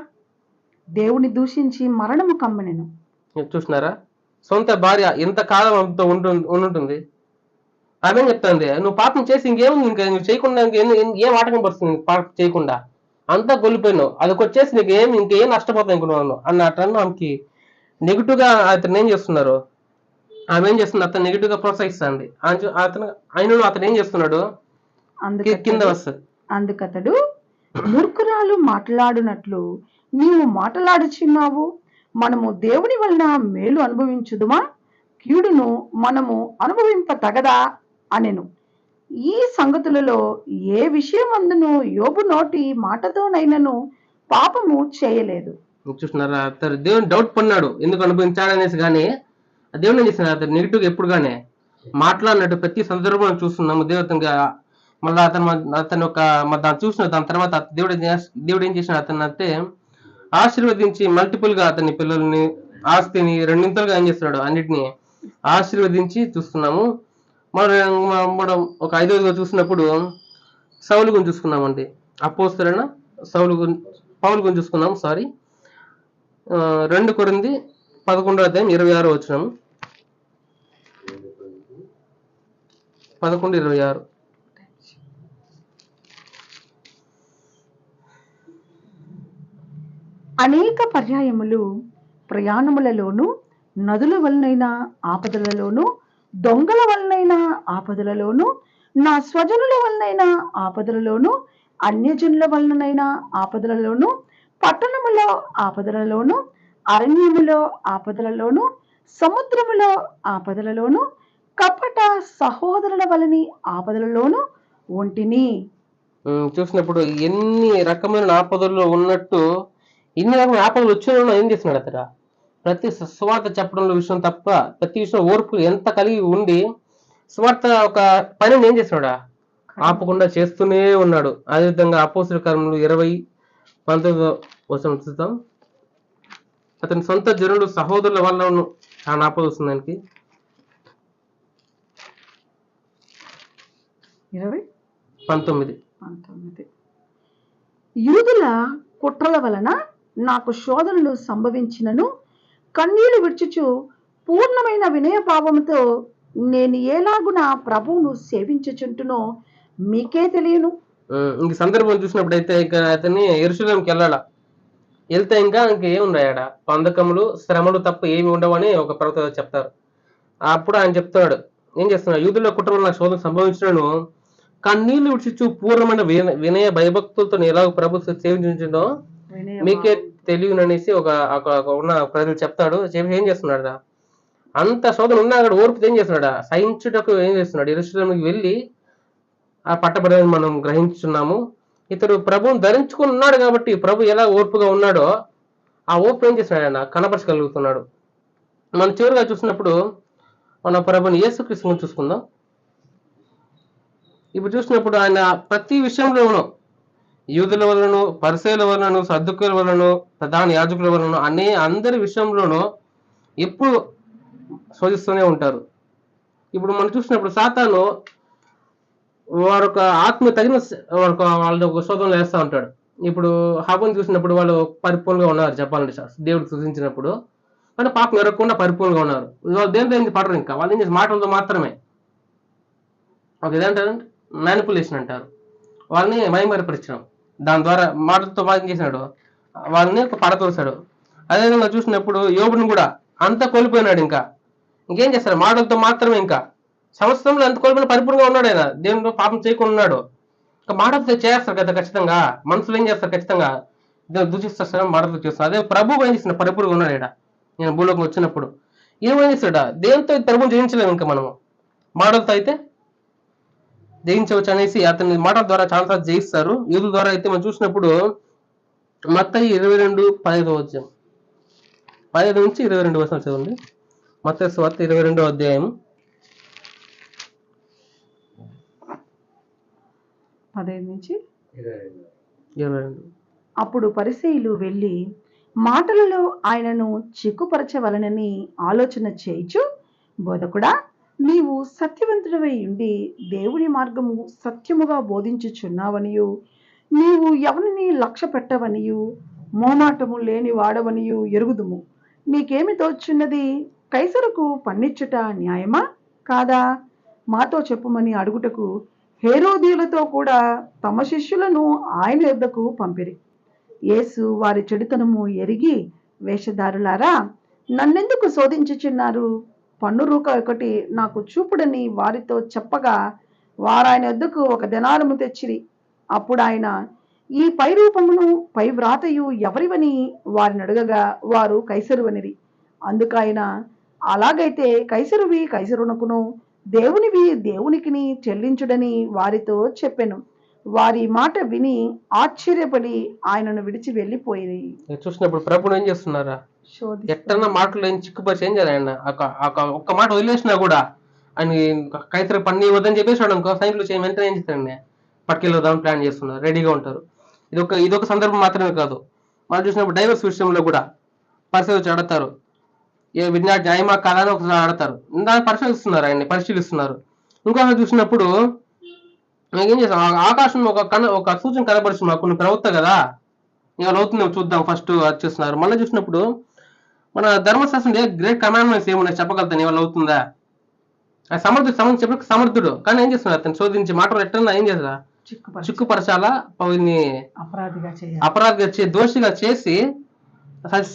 దేవుని దూషించి మరణము కమ్మనెను. చూసినారా? సొంత భార్య ఎంత కాలం అంతా ఉంటుంటుంది. ఆమె చెప్తాంది, నువ్వు పాపం చేసి ఇంకేముంది, ఇంకా నువ్వు చేయకుండా ఏం ఆటకం పడుతుంది, పాపం చేయకుండా అంతా కోల్పోయినావు, అదొక వచ్చేసి నీకు ఇంకేం నష్టపోతాయి అనుకున్నాను అన్నట్టు ఆమెకి నెగిటివ్ గా అతను ఏం చేస్తున్నారు, ఆమె ఏం చేస్తుంది, అతను నెగిటివ్ గా ప్రోత్సహిస్తుంది. అతను ఏం చేస్తున్నాడు కింద వస్తుంది. అందుకతడు మూర్ఖురాలు మాట్లాడునట్లు నీవు మాట్లాడుచున్నావు, మనము దేవుని వలన మేలు అనుభవించుదుమా, కీడును మనము అనుభవింప తగదా అనెను. ఈ సంగతులలో ఏ విషయమందును యోబు నోటి మాటతోనైనను పాపము చేయలేదు. చూస్తున్నారా? అతను దేవుని డౌట్ పడినాడు ఎందుకు అనుభవించాడనేసి, కానీ దేవుని ఏం చేస్తున్నాడు, అతను నెగిటివ్ గా ఎప్పుడు గానే మాట్లాడినట్టు ప్రతి సందర్భంలో చూస్తున్నాము. దేవతంగా మళ్ళీ అతను దాన్ని చూసిన దాని తర్వాత దేవుడు ఏం చేసినాడు, అతను అంటే ఆశీర్వదించి మల్టిపుల్ గా అతని పిల్లల్ని ఆస్తిని రెండింతలుగా ఏం చేస్తున్నాడు, అన్నిటిని ఆశీర్వదించి చూస్తున్నాము. మనం ఒక 5వ చూసినప్పుడు సౌలు గురించి చూసుకున్నామండి. అపోస్తలుడైన పౌలు గురించి చూసుకున్నాం. 2 కొరింథీ 11:26. 11:26. అనేక పర్యాయములు ప్రయాణములలోను, నదుల వలనైనా ఆపదలలోను, దొంగల వలనైనా ఆపదలలోను, నా స్వజనుల వలనైనా ఆపదలలోను, అన్యజనుల వలనైనా ఆపదలలోను, పట్టణములో ఆపదలలోను, అరణ్యములో ఆపదలలోను, సముద్రములో ఆపదలలోను, కపట సహోదరుల వలని ఆపదలలోను ఒంటిని. చూసినప్పుడు ఎన్ని రకమైన ఆపదల్లో ఉన్నట్టు ఇన్ని రకమైన ఆపదలు వచ్చిన ఏం చేస్తున్నాడు అతను ప్రతి స్వార్థ చెప్పడంలో విషయం తప్ప ప్రతి విషయం ఓర్పు ఎంత కలిగి ఉండి స్వార్థ ఒక పనిని ఏం చేస్తున్నాడా ఆపకుండా చేస్తూనే ఉన్నాడు. అదేవిధంగా అపోస్తలుల కార్యములు 20:19 చూద్దాం. అతని సొంత జనులు సహోదరుల వల్ల చాలా ఆపద వస్తుంది దానికి. 20:19 యూదుల కుట్రల వలన నాకు శోధనలు సంభవించినను కన్నీళ్లు విడుచుచు పూర్ణమైన వినయభావముతో నేను ఏలాగున ప్రభువును సేవించుచుంటునో మీకే తెలియను. ఇంక సందర్భం చూసినప్పుడైతే ఇక అతన్ని యెరూషలేముకి వెళ్తే ఇంకా ఏమున్నాయడ పందకములు శ్రమలు తప్ప ఏమి ఉండవని ఒక ప్రవక్త చెప్తారు. అప్పుడు ఆయన చెప్తున్నాడు, ఏం చేస్తున్నాడు, యూదుల కుట్రల నాకు శోధన సంభవించను కన్నీళ్లు విడిచిచు పూర్ణమైన వినయ భయభక్తులతో ఎలాగో ప్రభు సేవించుంటుందో మీకే తెలియననేసి ఉన్న ప్రజలు చెప్తాడు. చెప్పి ఏం చేస్తున్నాడు, అంత శోధన ఉన్నా కూడా ఓర్పు ఏం చేస్తున్నాడు? సహించుటకు ఏం చేస్తున్నాడు? యెరూషలేముకి వెళ్ళి ఆ పట్టబడని మనం గ్రహించున్నాము. ఇతడు ప్రభువుని ధరించుకుని ఉన్నాడు కాబట్టి ప్రభు ఎలా ఓర్పుగా ఉన్నాడో ఆ ఓర్పు ఏం చేస్తున్నాడు? ఆయన కనపరచగలుగుతున్నాడు. మనం చివరిగా చూసినప్పుడు మన ప్రభుని యేసుక్రీస్తుని చూసుకుందాం. ఇప్పుడు చూసినప్పుడు ఆయన ప్రతి విషయంలోనూ యూదుల వలన, పరిసయ్యుల వలన, సద్దూకయుల వలన, ప్రధాన యాజకుల వలన అందరి విషయంలోనూ ఎప్పుడు శోధిస్తూనే ఉంటారు. ఇప్పుడు మనం చూసినప్పుడు సాతాను వారొక ఆత్మ తగిన వాళ్ళ ఒక శోధనలు వేస్తూ ఉంటాడు. ఇప్పుడు హవ్వను చూసినప్పుడు వాళ్ళు పరిపూర్ణంగా ఉన్నారు చెప్పాలంటే, దేవుడు సృజించినప్పుడు. కానీ పాపం ఎరగకుండా పరిపూర్ణంగా ఉన్నారు. వాళ్ళు దేంతో పడరు, ఇంకా వాళ్ళు ఏం చేసి మాటలతో మాత్రమే. ఒక ఇదేంటారంటే మ్యానిపులేషన్ అంటారు, వాళ్ళని మైమరిపరచడం. దాని ద్వారా మాటలతో ఏం చేసినాడు? వాళ్ళని పడతోసాడు. అదేవిధంగా చూసినప్పుడు యోబుని కూడా అంతా కోల్పోయినాడు. ఇంకేం చేస్తారు? మాటలతో మాత్రమే. ఇంకా సంవత్సరంలో ఎంత కోల్పోయినా పరిపూర్ణంగా ఉన్నాడు ఆయన, దేవునితో పాపం చేయకుండా ఉన్నాడు. ఇంకా మాటలతో చేస్తారు కదా ఖచ్చితంగా. మనుషులు ఏం చేస్తారు? ఖచ్చితంగా దూషిస్తారు, మాటలతో చేస్తారు. అదే ప్రభు ఏం చేస్తున్నాడు? పరిపూర్ణంగా ఉన్నాడు ఈడ. నేను భూలోకం వచ్చినప్పుడు ఏమేం చేస్తాడా? దేవునితో ప్రభుని జయించలేము. ఇంకా మనము మాటలతో అయితే జయించవచ్చు అనేసి అతని మాటల ద్వారా చాలా జయిస్తారు. యూదుల ద్వారా అయితే మనం చూసినప్పుడు మత్తయి 22:15 15 నుంచి 22 వచనాలు చదవండి. మత్తయి సువార్త 22వ అధ్యాయం 15 నుంచి 22. అప్పుడు పరిసయ్యులు వెళ్ళి మాటలలో ఆయనను చిక్కుపరచవలనని ఆలోచన చేయుచు, బోధకుడా, నీవు సత్యవంతుడవై ఉండి దేవుని మార్గము సత్యముగా బోధించుచున్నావనియు, నీవు ఎవరిని లక్ష్య పెట్టవనియు, మోమాటము లేని వాడవనియు ఎరుగుదుము. నీకేమి తోచున్నది? కైసరుకు పన్నిచ్చుట న్యాయమా కాదా? మాతో చెప్పుమని అడుగుటకు హేరోదీయులతో కూడా తమ శిష్యులను ఆయన యొద్దకు పంపిరి. యేసు వారి చెడుతనము ఎరిగి, వేషధారులారా, నన్నెందుకు శోధించుచున్నారు? పన్ను రూక ఒకటి నాకు చూపుడని వారితో చెప్పగా, వారాయన యొద్దకు 1 దెనారము తెచ్చిరి. అప్పుడు ఆయన, ఈ పై రూపమును పై వ్రాతయు ఎవరివని వారిని అడగగా, వారు కైసరువనిరి. అందుకైన, అలాగైతే కైసరువి కైసరునకును, దేవునివి దేవునికిని చెల్లించుడని వారితో చెప్పెను. వారి మాట విని ఆశ్చర్యపడి ఆయనను విడిచి వెళ్ళిపోయి చూసినప్పుడు ప్రభుని ఏం చేస్తున్నారా? ఎట్టన్నా మాటలు ఏం చిక్కుపరిచి ఏం చేయాలి? ఆయన ఒక్క మాట వదిలేసినా కూడా ఆయన కైసరు పని ఇవ్వద్దని చెప్పేసాడు అనుకో, సైన్లు చేయ వెంటనే ఏం చేస్తారండి? పట్టుకెళ్ళదామని ప్లాన్ చేస్తున్నారు, రెడీగా ఉంటారు. ఇదొక సందర్భం మాత్రమే కాదు. మనం చూసినప్పుడు డైవర్స్ విషయంలో కూడా పరిశీలించి అడతారు, ఏ విజ్ఞాన న్యాయమా కాదా అని ఒకసారి ఆడతారు. దాన్ని పరిశీలిస్తున్నారు, ఆయన్ని పరిశీలిస్తున్నారు. ఇంకొకటి చూసినప్పుడు ఏం చేస్తాం? ఆకాశం ఒక సూచన కనబడుతుంది, మాకు కొన్ని ప్రవక్త కదా, ఇవాళ అవుతుంది చూద్దాం ఫస్ట్ అది చేస్తున్నారు. మళ్ళీ చూసినప్పుడు మన ధర్మశాస్త్రం గ్రేట్ కమాండ్మెంట్స్ ఏమున్నాయి చెప్పగలుగుతాను, ఇవాళ అవుతుందా? ఆ సమర్థుడు చెప్పి సమర్థుడు, కానీ ఏం చేస్తున్నారు? అతను శోధించి మాటలు ఎట్టన్నా ఏం చేస్తారా? చిక్కుపరచాలా, అపరాధిగా దోషిగా చేసి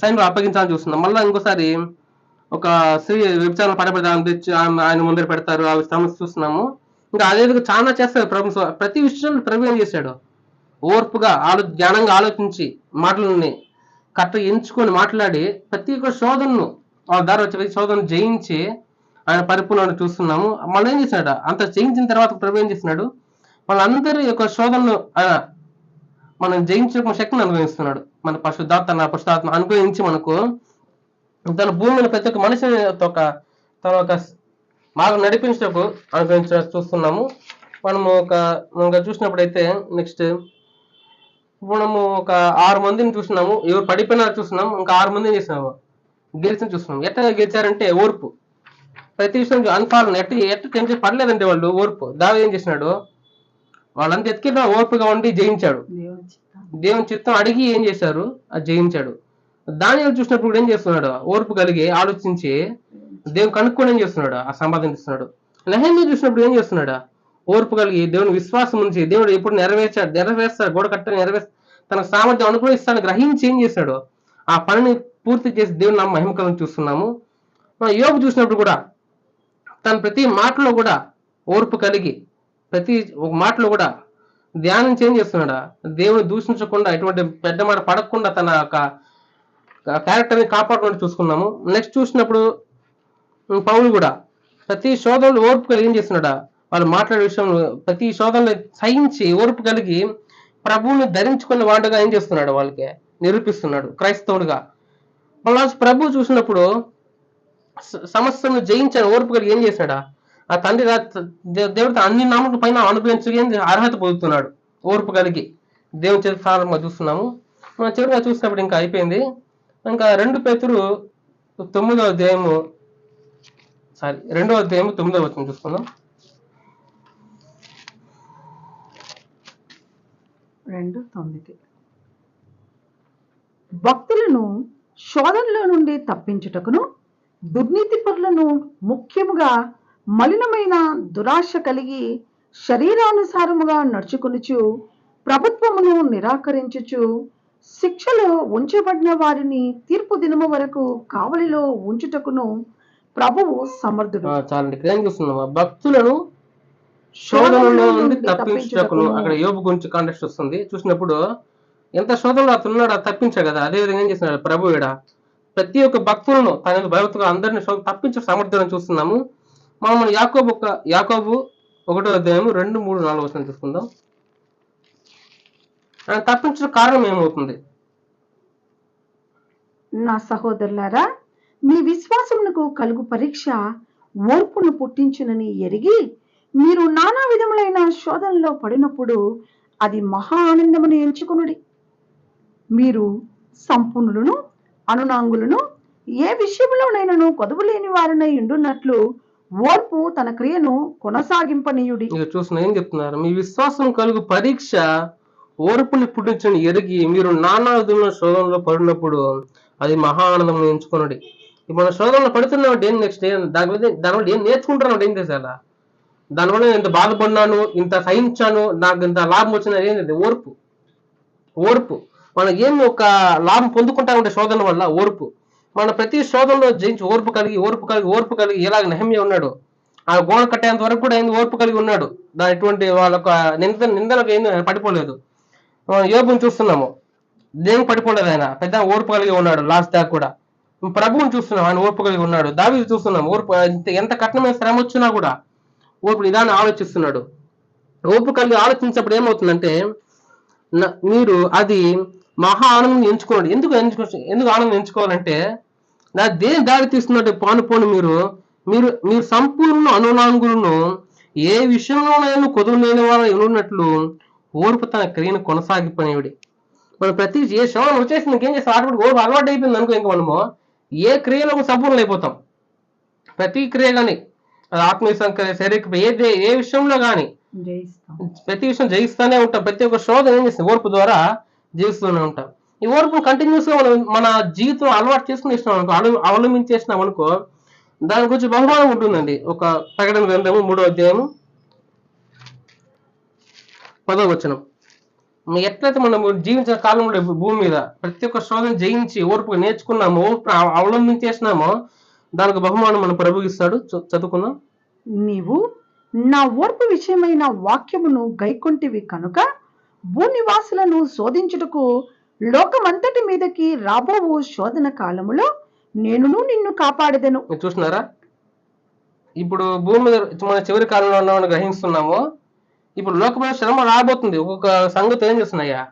సైన్లో అప్పగించాలని చూస్తున్నాం. మళ్ళీ ఇంకోసారి ఒక స్త్రీ వ్యభిచారం పడబెడతాను తెచ్చి ఆయన ముందర పెడతారు, అవి సమస్య చూస్తున్నాము. ఇంకా అదే చాలా చేస్తారు ప్రభు. ప్రతి విషయంలో ప్రభు ఏం చేశాడు? ఓర్పుగా జ్ఞానంగా ఆలోచించి మాటలని కరెక్ట్గా ఎంచుకొని మాట్లాడి ప్రతి ఒక్క శోధనను వాళ్ళ ద్వారా వచ్చే శోధనను జయించి ఆయన పరిపూర్ణను చూస్తున్నాము. మళ్ళీ ఏం చేసినాడు? అంత జయించిన తర్వాత ప్రభు ఏం చేస్తున్నాడు? వాళ్ళందరి యొక్క శోధనను ఆయన మనం జయించే శక్తిని అనుభవిస్తున్నాడు. మన పరిశుద్ధాత్మ అనుగ్రహించి మనకు తన భూమిని ప్రతి ఒక్క మనిషిని తన ఒక మార్గం నడిపించటకు అనుగ్రహించడం చూస్తున్నాము. మనము ఇంకా చూసినప్పుడైతే నెక్స్ట్ మనము ఒక 6 మందిని చూస్తున్నాము, ఎవరు పడిపోయినారు చూస్తున్నాము. ఇంకా 6 మందిని చేసినాము, గెలిచిన చూస్తున్నాము. ఎట్లా గెలిచారంటే ఓర్పు. ప్రతి విషయం అన్ఫాలన్ ఎట్ట పడలేదంటే వాళ్ళు ఓర్పు. దావీదు ఏం చేసినాడు? వాళ్ళంతా ఎత్తుకెళ్ళిన ఓర్పుగా ఉండి జయించాడు. దేవుని చిత్తం అడిగి ఏం చేశారు? అది జయించాడు. దానియేలు చూసినప్పుడు ఏం చేస్తున్నాడు? ఓర్పు కలిగి ఆలోచించి దేవుని కనుక్కొని ఏం చేస్తున్నాడు? ఆ సంపాదిస్తున్నాడు. నెహెమ్యా చూసినప్పుడు ఏం చేస్తున్నాడు? ఓర్పు కలిగి దేవుని విశ్వాసం ఉంచి దేవుడు ఎప్పుడు నెరవేర్స్తాడు, గోడ కట్టని తన సామర్థ్యం అనుగ్రహిస్తాను గ్రహించి ఏం చేశాడు? ఆ పనిని పూర్తి చేసి దేవుని మహిమకరం చూస్తున్నాము. మనం యోబు చూసినప్పుడు కూడా తన ప్రతి మాటలో కూడా ఓర్పు కలిగి ప్రతి ఒక మాటలో కూడా ధ్యానం చేంజ్ చేస్తున్నాడా? దేవుని దూషించకుండా ఎటువంటి పెద్ద మాట పడకుండా తన యొక్క క్యారెక్టర్ని కాపాడుకుంటూ చూసుకున్నాము. నెక్స్ట్ చూసినప్పుడు పౌలు కూడా ప్రతి శోధనలో ఓర్పు కలిగి ఏం చేస్తున్నాడా, వాళ్ళు మాట్లాడే విషయంలో ప్రతి శోధనలో సహించి ఓర్పు కలిగి ప్రభువుని ధరించుకున్న వాడుగా ఏం చేస్తున్నాడు, వాళ్ళకి నిరూపిస్తున్నాడు క్రైస్తవుడుగా. మళ్ళా ప్రభు చూసినప్పుడు సమస్యను జయించిన ఓర్పు కలిగి ఏం చేశాడా, ఆ తండ్రి దేవుడితో అన్ని నామముల పైన అనుభవించే అర్హత పొందుతున్నాడు ఓర్పు కలిగి. దేవుని చేతి ప్రారంభంగా చూస్తున్నాము. మనం చివరిగా చూసినప్పుడు ఇంకా అయిపోయింది. ఇంకా 2 పేతురు 9వ అధ్యాయము 9వ వచనం చూసుకుందాం. 2:9 భక్తులను శోధనలో నుండి తప్పించుటకును దుర్నీతి పరులను ముఖ్యముగా మలినమైన దురాశ కలిగి శరీరానుసారముగా నడుచుకొనుచు ప్రభుత్వమును నిరాకరించుచు శిక్షలో ఉంచబడిన వారిని తీర్పు దినము వరకు కావలిలో ఉంచుటకును ప్రభువు సమర్థుడు. చాలండి. ఇక్కడ ఏం చూస్తున్నామా, భక్తులను శోధనలో నుండి తప్పించుటకును. అక్కడ యోబు గురించి కాంటెక్స్ట్ వస్తుంది. చూసినప్పుడు ఎంత శోధనలో అతనున్నాడు, అది తప్పించాడు కదా. అదే విధంగా ఏం చేస్తున్నాడు ప్రభు ఈడ ప్రతి ఒక్క భక్తులను తన భయభక్తులు అందరినీ తప్పించే సమర్థులను చూస్తున్నాము. మనం యాకోబు 1వ అధ్యాయం 2, 3, 4 వచనం చూసుకుందాం. ఆయన తప్పించిన కారణం ఏమవుతుంది? నా సహోదరులారా, మీ విశ్వాసమునకు కలుగు పరీక్ష ఓర్పును పుట్టించునని ఎరిగి మీరు నానా విధములైన శోధనలో పడినప్పుడు అది మహా ఆనందమును ఎంచుకొనుడి. మీరు సంపూర్ణులను అనునాంగులను ఏ విషయంలోనైనను కొదవలేని వారినై ఉండున్నట్లు ఓర్పు తన క్రియను కొనసాగింపనీయుడి. చూస్తున్నా ఏం చెప్తున్నారు, మీ విశ్వాసం కలుగు పరీక్ష ఓర్పుని పుట్టించని ఎరిగి మీరు నానా విధముల శోధనలో పడినప్పుడు అది మహా ఆనందం ఎంచుకున్నాడు. ఇప్పుడు మన శోధనలో పడుతున్నామంటే ఏం నెక్స్ట్ దానివల్ల ఏం నేర్చుకుంటున్నాం, ఏం చేశారా, దానివల్ల ఇంత బాధపడినాను, ఇంత సహించాను, నాకు ఇంత లాభం వచ్చినది ఏంటంటే ఓర్పు. మనం ఏం ఒక లాభం పొందుకుంటా ఉంటే శోధన వల్ల ఓర్పు. మన ప్రతి శోధనలో జయించి ఓర్పు కలిగి ఎలాగ నెహమ్యా ఉన్నాడు, ఆ గోడ కట్టేంత వరకు కూడా ఏంది ఓర్పు కలిగి ఉన్నాడు. దాని ఎటువంటి వాళ్ళొక నిందలకు ఏం పడిపోలేదు. యోబుని చూస్తున్నాము, దేనికి పడిపోలేదు, ఆయన పెద్ద ఓర్పు కలిగి ఉన్నాడు లాస్ట్ దాకా కూడా. ప్రభువుని చూస్తున్నాం, ఆయన ఓర్పు కలిగి ఉన్నాడు. దావీదు చూస్తున్నాం, ఓర్పు ఎంత కఠినమైన శ్రమ వచ్చినా కూడా ఓర్పు నిదాన్ని ఆలోచిస్తున్నాడు. ఓర్పు కలిగి ఆలోచించినప్పుడు ఏమవుతుందంటే మీరు అది మహా ఆనందం ఎంచుకోండి. ఎందుకు ఆనందం ఎంచుకోవాలంటే దేని దారి తీస్తున్నట్టు పోను మీరు సంపూర్ణ అనునాంగులను ఏ విషయంలోనైనా కొదువులేని వారు ఉన్నట్లు ఓర్పు తన క్రియను కొనసాగిపోయేవాడి. మనం ప్రతి ఏ శ్రమం వచ్చేసి ఇంకేం చేస్తాం, ఆటోమేటిక్ ఓర్పు అలవాటు అయిపోయింది అనుకో, ఇంకా మనము ఏ క్రియలో సంపూర్ణ అయిపోతాం. ప్రతి క్రియ కానీ ఆత్మీయ శారీరక ఏ విషయంలో కానీ ప్రతి విషయం జయిస్తూనే ఉంటాం. ప్రతి ఒక్క శోధన ఏం చేస్తాం, ఓర్పు ద్వారా జయిస్తూనే ఉంటాం. ఈ ఓర్పు కంటిన్యూస్ గా మనం మన జీవితం అలవాటు చేసుకుని ఇష్టం అనుకో, అవలంబించేసినాం అనుకో, దాని గురించి బహుమానం ఉంటుందండి. ఒక ప్రకటన గ్రంథము 3వ అధ్యాయము 10వ వచనం. ఎట్లయితే మనం జీవించిన కాలంలో భూమి మీద ప్రతి ఒక్క శోధన జయించి ఓర్పు నేర్చుకున్నామో, అవలంబించేసినామో, దానికి బహుమానం మనం ప్రభుగిస్తాడు. చదువుకుందాం. నీవు నా ఓర్పు విషయమైన వాక్యమును గైకొంటివి కనుక భూనివాసులను శోధించుటకు లోకమంతటి మీదకి రాబోవు శోధన కాలములో నేను నిన్ను కాపాడదను. చూస్తున్నారా, ఇప్పుడు భూమి మీద మన చివరి కాలంలో ఉన్నామని గ్రహిస్తున్నాము. ఇప్పుడు లోకమైన శ్రమ రాబోతుంది. ఒక్కొక్క సంగతి ఏం చేస్తున్నాయా,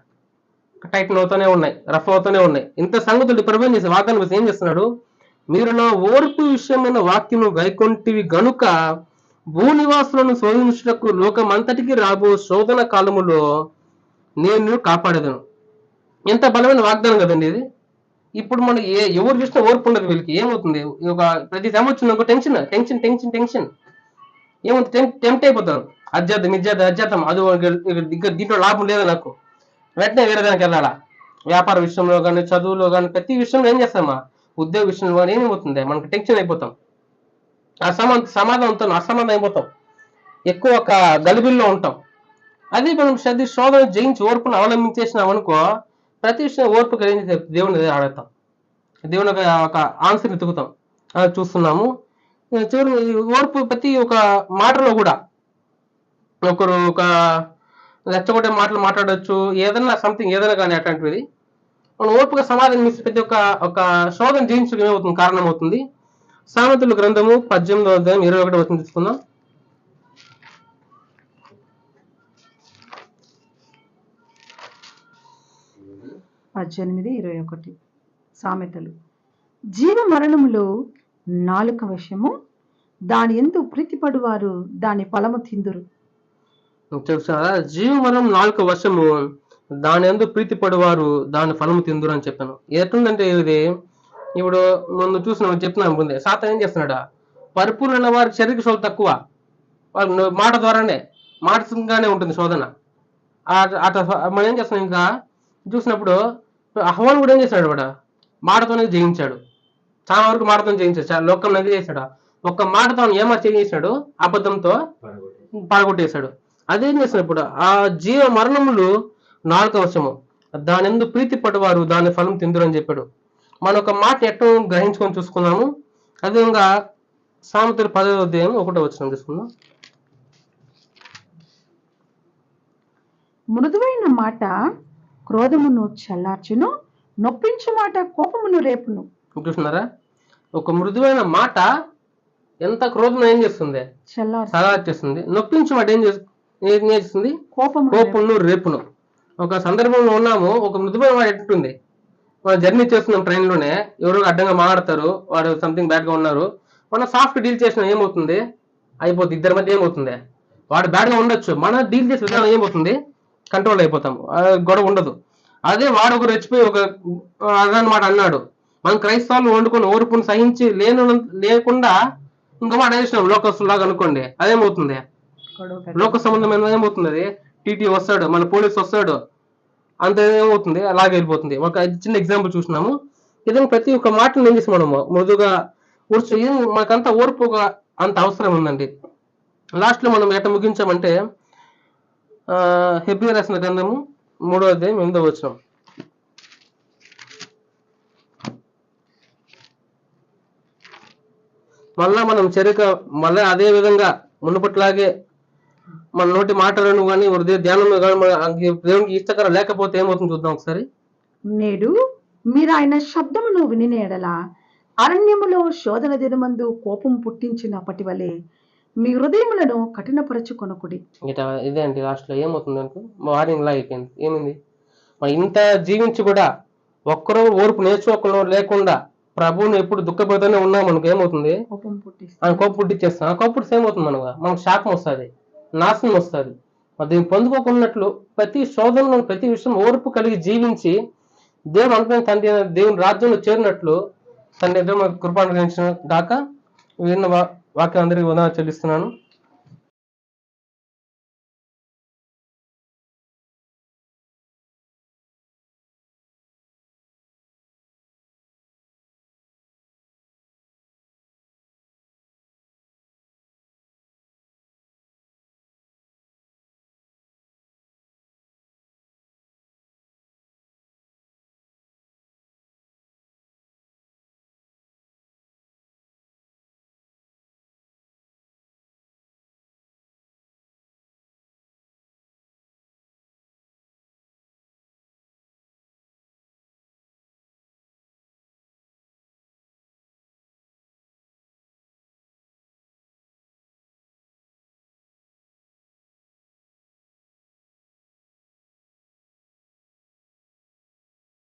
టైటన్ అవుతూనే ఉన్నాయి, రఫ్ అవుతూనే ఉన్నాయి. ఇంత సంగతులు ప్రభు చేసి వాగ్దానం ఏం చేస్తున్నాడు, మీరు నా ఓర్పు విషయమైన వాక్యము గైకొంటివి గనుక భూనివాసులను శోధించుటకు లోకమంతటికి రాబో శోధన కాలములో నేను కాపాడేదను. ఎంత బలమైన వాగ్దానం కదండి ఇది. ఇప్పుడు మనం ఎవరు చూసినా ఓర్పు ఉండదు వీళ్ళకి. ఏమవుతుంది, ఒక ప్రతి సంవత్సరం ఒక టెన్షన్ ఏమవుతుంది, టెంప్ట్ అయిపోతారు. అధ్యాత్మం అది దీంట్లో లాభం లేదు నాకు, వెంటనే వేరే దానికి వెళ్ళాలా. వ్యాపార విషయంలో కానీ, చదువులో కానీ, ప్రతి విషయంలో ఏం చేస్తామా, ఉద్యోగ విషయంలో కానీ ఏమవుతుంది, మనకు టెన్షన్ అయిపోతాం, అసమాధానం అయిపోతాం, ఎక్కువ ఒక గలిబిల్లో ఉంటాం. అదే మనం శోధన జయించి ఓర్పును అవలంబించేసినాం అనుకో, ప్రతి విషయం ఓర్పు కలిగి దేవుని ఆడతాం, దేవుని ఒక ఆన్సర్ ఎత్తుకుతాం. అది చూస్తున్నాము. చివరి ఓర్పు ప్రతి ఒక మాటలో కూడా ఒకరు ఒక రెచ్చగొట్టే మాటలు మాట్లాడచ్చు, ఏదైనా సంథింగ్ ఏదైనా కానీ అట్లాంటిది మనం ఓర్పుగా సమాధానం ఇస్తే ప్రతి ఒక శోధన జయించడం ఏమవుతుంది, కారణం అవుతుంది. సామెతల గ్రంథము 18వ అధ్యాయం 21 వచనం తీసుకుందాం. పద్దెనిమిది 21 సామెతలు. జీవ మరణములు నాలుక వశము, దాని ఎందు ప్రీతిపడువారు దాని ఫలము తిందురు. చూసారా, జీవమరణం నాలుక వశము, దాని యందు ప్రీతి పడువారు దాని ఫలము తిందురు అని చెప్పాను. ఎట్లుందంటే ఇది ఇప్పుడు ముందు చూసిన చెప్తున్నాను ముందే, సాతాను ఏం చేస్తున్నాడా, పరిపూర్ణ వారి శరీర శోధన తక్కువ, వాళ్ళు మాట ద్వారానే మాటగానే ఉంటుంది శోధన. అట్లా మనం ఏం చేస్తున్నాం ఇంకా చూసినప్పుడు అహ్వాను కూడా ఏం చేశాడు, వాడు మాటతోనే జయించాడు. చాలా వరకు మాటతో జయించాడు, లోకం నది చేశాడు. ఒక్క మాటతో ఏమో చేశాడు, అబద్ధంతో పడగొట్టేశాడు. అదేం చేసినప్పుడు ఆ జీవ మరణములు నాలుక వశము, దాని ఎందు ప్రీతి పడవారు దాని ఫలం తిందురు అని చెప్పాడు. మన ఒక మాట ఎట్లా గ్రహించుకొని చూసుకున్నాము. అదేవిధంగా సామెతలు 10వ అధ్యాయం 1వ వచనం తీసుకుందాం. మృదువైన మాట క్రోధమును చల్లార్చును, నొప్పించు మాట కోపమును రేపును. చూస్తున్నారా, ఒక మృదువైన మాట ఎంత క్రోధం ఏం చేస్తుంది, చల్లార్చేస్తుంది. నొప్పించు మాట ఏం చేస్తుంది, కోపమును రేపును. ఒక సందర్భంలో ఉన్నాము, ఒక మృదువైన మాట ఎట్టుంది, మనం జర్నీ చేస్తున్నాం ట్రైన్లోనే, ఎవరో అడ్డంగా మాట్లాడతారు, వాడు సంథింగ్ బ్యాడ్ గా ఉన్నారు, మనం సాఫ్ట్ డీల్ చేసిన ఏమవుతుంది, అయిపోతుంది. ఇద్దరి మధ్య ఏమవుతుంది, వాడు బ్యాడ్ గా ఉండొచ్చు, మనం డీల్ చేసే విధానం ఏమవుతుంది, కంట్రోల్ అయిపోతాం, గొడవ ఉండదు. అదే వాడు ఒకరు రెచ్చిపోయి ఒక అదనమాట అన్నాడు, మనం క్రైస్తవులు వండుకొని ఓర్పును సహించి లేకుండా ఇంకో మాట వేసినాం లోకస్తులాగా అనుకోండి, అదేమవుతుంది, లోక సంబంధమైన ఏమవుతుంది, అది టీటీ వస్తాడు, మన పోలీస్ వస్తాడు, అంత ఏమవుతుంది, అలాగే వెళ్ళిపోతుంది. ఒక చిన్న ఎగ్జాంపుల్ చూసినాము. ఇదే ప్రతి ఒక్క మాటను ఏం చేసి మనము మృదుగా ఊర్చు, మనకంతా ఓర్పు అంత అవసరం ఉందండి. లాస్ట్ లో మనం ఎట్ట ముగించామంటే హెబ్రీ రాసిన గ్రంథము 3వ అధ్యాయం 8వ వచనం. మళ్ళా మనం మళ్ళీ అదే విధంగా మునుపట్లాగే మన నోటి మాటలను కానీ హృదయ ధ్యానం కానీ దేవునికి ఇష్టకరం లేకపోతే ఏమవుతుంది చూద్దాం ఒకసారి. నేడు మీరు ఆయన శబ్దమును వినిన ఎడల అరణ్యములో శోధన దినమందు కోపం పుట్టించినప్పటి వలె మీ హృదయములను కఠినపరచుకొనకుడి. ఇదే అండి లాస్ట్ లో ఏమవుతుంది అనుకో, వార్నింగ్ లా అయిపోయింది. ఏమింది, ఇంత జీవించి కూడా ఒక్కరో ఓర్పు నేర్చుకోకుండా లేకుండా ప్రభువుని ఎప్పుడు దుఃఖపడుతూనే ఉన్నాం, మనకు ఏమవుతుంది, కోపం పుట్టించేస్తాం. ఆ కోపం పుట్టిస్తే ఏమవుతుంది, మనకు శాపం వస్తుంది, నాశనం వస్తుంది. దీన్ని పొందుకోకున్నట్లు ప్రతి శోధనలో ప్రతి విషయం ఓర్పు కలిగి జీవించి దేవుడు అనుకున్న తండ్రి దేవుని రాజ్యంలో చేరినట్లు తండ్రి మనకు కృప అనుగ్రహించిన దాకా విన్న వాక్యం అందరికీ వందనాలు చెల్లిస్తున్నాను.